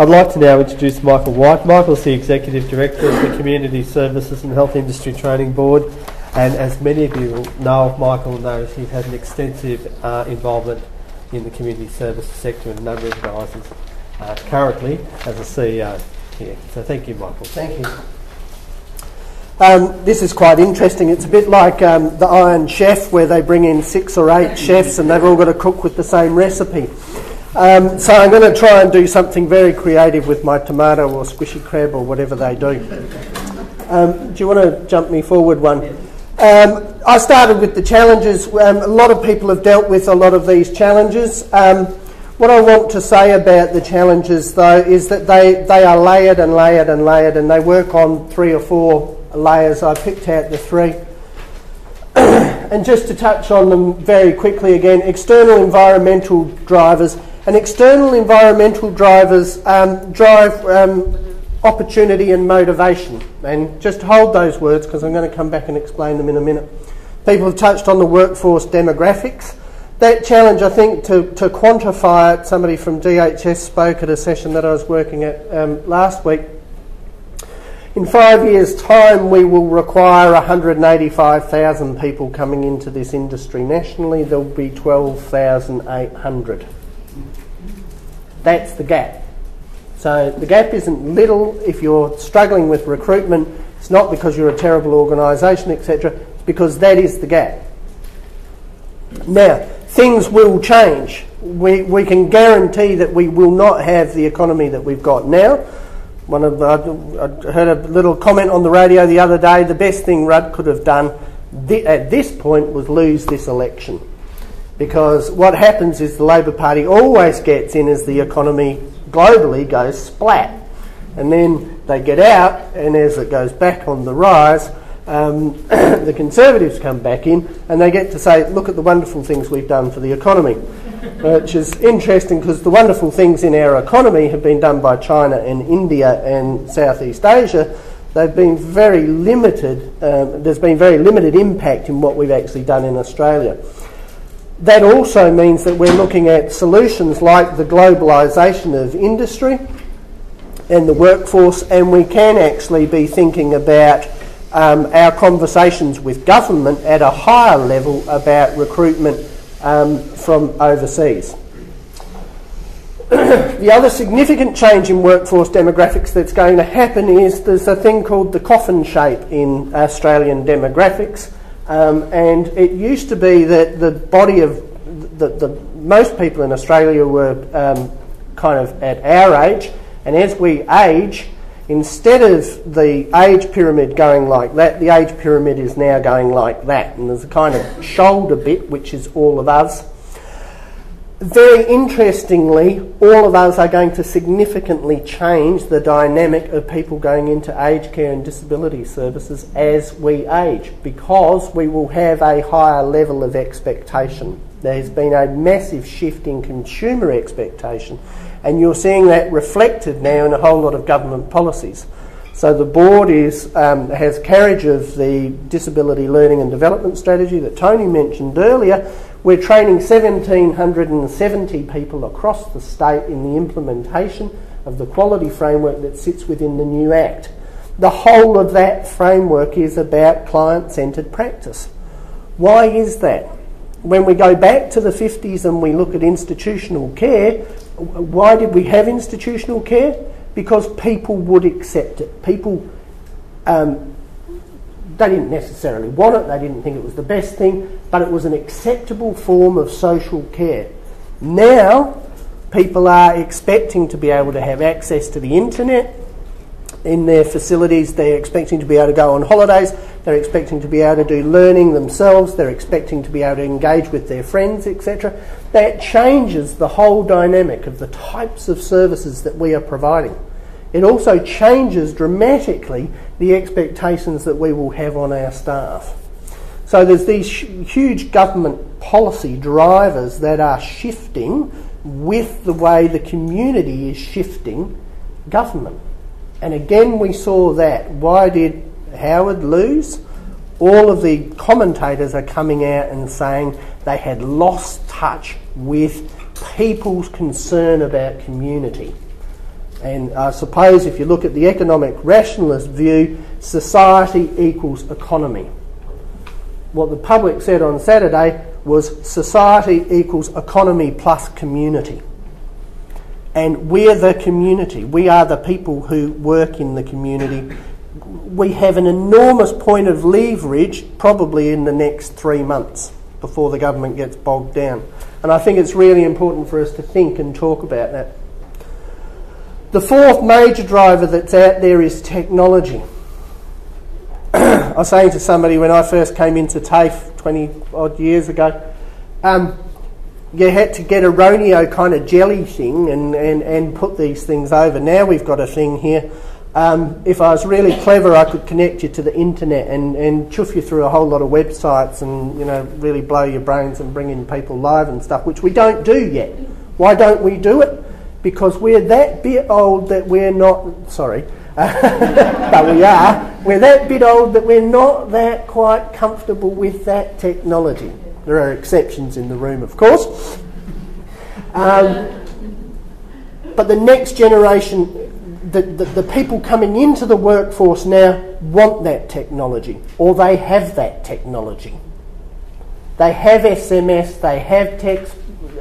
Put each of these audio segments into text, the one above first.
I'd like to now introduce Michael White. Michael's the Executive Director of the Community Services and Health Industry Training Board, and as many of you know, Michael knows he has an extensive involvement in the community services sector in a number of guises, currently as a CEO here. So thank you, Michael. Thank you. This is quite interesting. It's a bit like the Iron Chef, where they bring in 6 or 8 chefs and they've all got to cook with the same recipe. So I'm going to try and do something very creative with my tomato or squishy crab or whatever they do. Do you want to jump me forward one? I started with the challenges. A lot of people have dealt with a lot of these challenges. What I want to say about the challenges, though, is that they are layered and layered and layered, and they work on 3 or 4 layers. I picked out the 3. And just to touch on them very quickly again, external environmental drivers. And external environmental drivers drive opportunity and motivation. And just hold those words, because I'm going to come back and explain them in a minute. People have touched on the workforce demographics. That challenge, I think, to quantify it, somebody from DHS spoke at a session that I was working at last week. In 5 years' time, we will require 185,000 people coming into this industry. Nationally, there will be 12,800. That's the gap. So the gap isn't little. If you're struggling with recruitment, it's not because you're a terrible organisation, etc. It's because that is the gap. Now, things will change. We can guarantee that we will not have the economy that we've got now. I heard a little comment on the radio the other day. The best thing Rudd could have done at this point was lose this election. Because what happens is the Labor Party always gets in as the economy globally goes splat. And then they get out, and as it goes back on the rise, the Conservatives come back in and they get to say, look at the wonderful things we've done for the economy. Which is interesting, because the wonderful things in our economy have been done by China and India and Southeast Asia. They've been very limited. There's been very limited impact in what we've actually done in Australia. That also means that we're looking at solutions like the globalisation of industry and the workforce, and we can actually be thinking about our conversations with government at a higher level about recruitment from overseas. The other significant change in workforce demographics that's going to happen is there's a thing called the coffin shape in Australian demographics. And it used to be that the body of most people in Australia were kind of at our age, and as we age, instead of the age pyramid going like that, the age pyramid is now going like that, and there's a kind of shoulder bit which is all of us. Very interestingly, all of us are going to significantly change the dynamic of people going into aged care and disability services as we age, because we will have a higher level of expectation. There's been a massive shift in consumer expectation, and you're seeing that reflected now in a whole lot of government policies. So the board has carriage of the Disability Learning and Development Strategy that Tony mentioned earlier. We're training 1,770 people across the state in the implementation of the quality framework that sits within the new Act. The whole of that framework is about client-centred practice. Why is that? When we go back to the 50s and we look at institutional care, why did we have institutional care? Because people would accept it. People, they didn't necessarily want it, they didn't think it was the best thing, but it was an acceptable form of social care. Now, people are expecting to be able to have access to the internet in their facilities. They're expecting to be able to go on holidays. They're expecting to be able to do learning themselves. They're expecting to be able to engage with their friends, etc. That changes the whole dynamic of the types of services that we are providing. It also changes dramatically the expectations that we will have on our staff. So there's these huge government policy drivers that are shifting with the way the community is shifting government. And again, we saw that. Why did Howard lose? All of the commentators are coming out and saying they had lost touch with people's concern about community. And I suppose if you look at the economic rationalist view, society equals economy. What the public said on Saturday was society equals economy plus community. And we're the community. We are the people who work in the community. We have an enormous point of leverage probably in the next 3 months before the government gets bogged down. And I think it's really important for us to think and talk about that. The fourth major driver that's out there is technology. I was saying to somebody when I first came into TAFE 20 odd years ago, you had to get a Roneo kind of jelly thing and put these things over. Now we've got a thing here. If I was really clever, I could connect you to the internet and chuff you through a whole lot of websites and, you know, really blow your brains and bring in people live and stuff, which we don't do yet. Why don't we do it? Because we're that bit old that we're not... Sorry. But we are. We're that bit old that we're not that quite comfortable with that technology. There are exceptions in the room, of course. But the next generation, the people coming into the workforce now want that technology, or they have that technology. They have SMS, they have text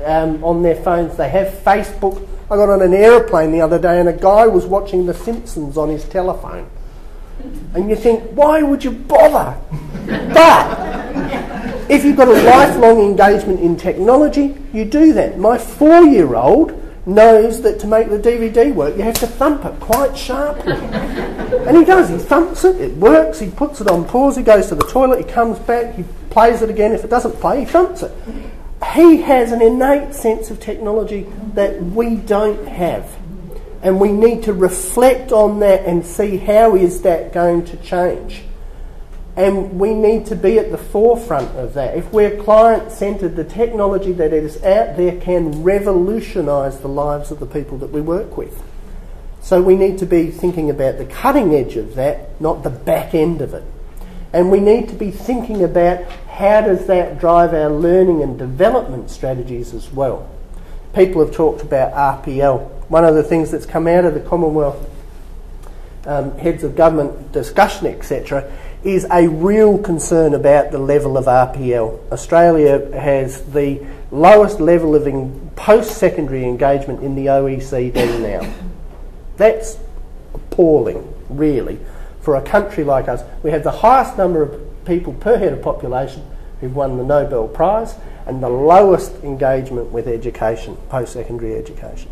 on their phones, they have Facebook. I got on an aeroplane the other day and a guy was watching The Simpsons on his telephone. And you think, why would you bother? But if you've got a lifelong engagement in technology, you do that. My 4-year-old knows that to make the DVD work, you have to thump it quite sharply. And he does. He thumps it, it works, he puts it on pause, he goes to the toilet, he comes back, he plays it again. If it doesn't play, he thumps it. He has an innate sense of technology that we don't have. And we need to reflect on that and see how is that going to change. And we need to be at the forefront of that. If we're client-centred, the technology that is out there can revolutionise the lives of the people that we work with. So we need to be thinking about the cutting edge of that, not the back end of it. And we need to be thinking about how does that drive our learning and development strategies as well. People have talked about RPL. One of the things that's come out of the Commonwealth heads of government discussion, etc., is a real concern about the level of RPL. Australia has the lowest level of post-secondary engagement in the OECD now. That's appalling, really. For a country like us, we have the highest number of people per head of population who've won the Nobel Prize and the lowest engagement with education, post-secondary education.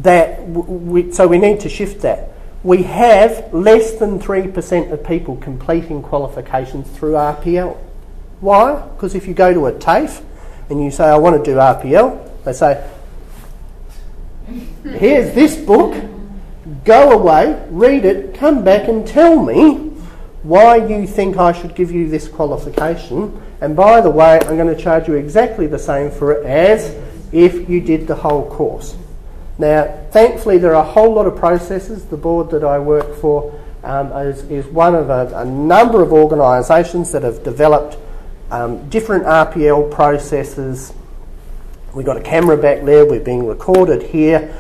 So we need to shift that. We have less than 3% of people completing qualifications through RPL. Why? Because if you go to a TAFE and you say, I want to do RPL, they say, here's this book, go away, read it, come back and tell me why you think I should give you this qualification. And by the way, I'm going to charge you exactly the same for it as if you did the whole course. Now, thankfully, there are a whole lot of processes. The board that I work for is one of a number of organisations that have developed different RPL processes. We've got a camera back there, we're being recorded here.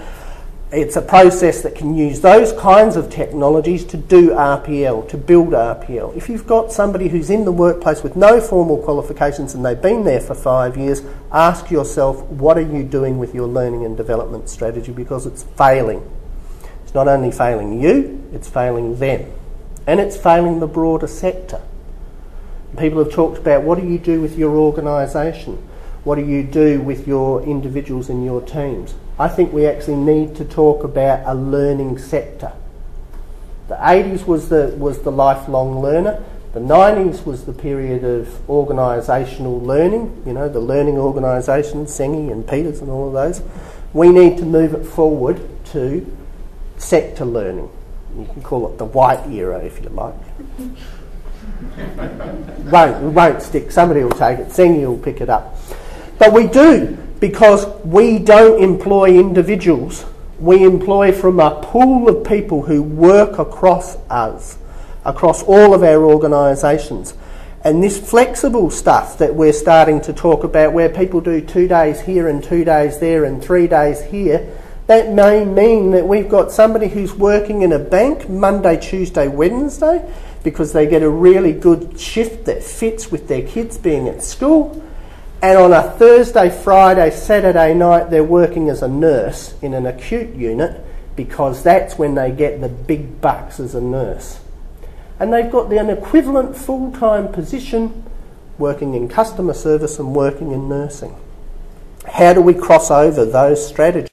It's a process that can use those kinds of technologies to do RPL, to build RPL. If you've got somebody who's in the workplace with no formal qualifications and they've been there for 5 years, ask yourself, what are you doing with your learning and development strategy? Because it's failing. It's not only failing you, it's failing them. And it's failing the broader sector. People have talked about, what do you do with your organisation? What do you do with your individuals in your teams? I think we actually need to talk about a learning sector. The 80s was the lifelong learner. The 90s was the period of organisational learning, you know, the learning organisations, Sengi and Peters and all of those. We need to move it forward to sector learning. You can call it the white era if you like. We won't stick. Somebody will take it. Sengi will pick it up. But we do, because we don't employ individuals. We employ from a pool of people who work across us, across all of our organisations. And this flexible stuff that we're starting to talk about, where people do 2 days here and 2 days there and 3 days here, That may mean that we've got somebody who's working in a bank Monday, Tuesday, Wednesday, because they get a really good shift that fits with their kids being at school. And on a Thursday, Friday, Saturday night, they're working as a nurse in an acute unit, because that's when they get the big bucks as a nurse. And they've got an equivalent full-time position working in customer service and working in nursing. How do we cross over those strategies?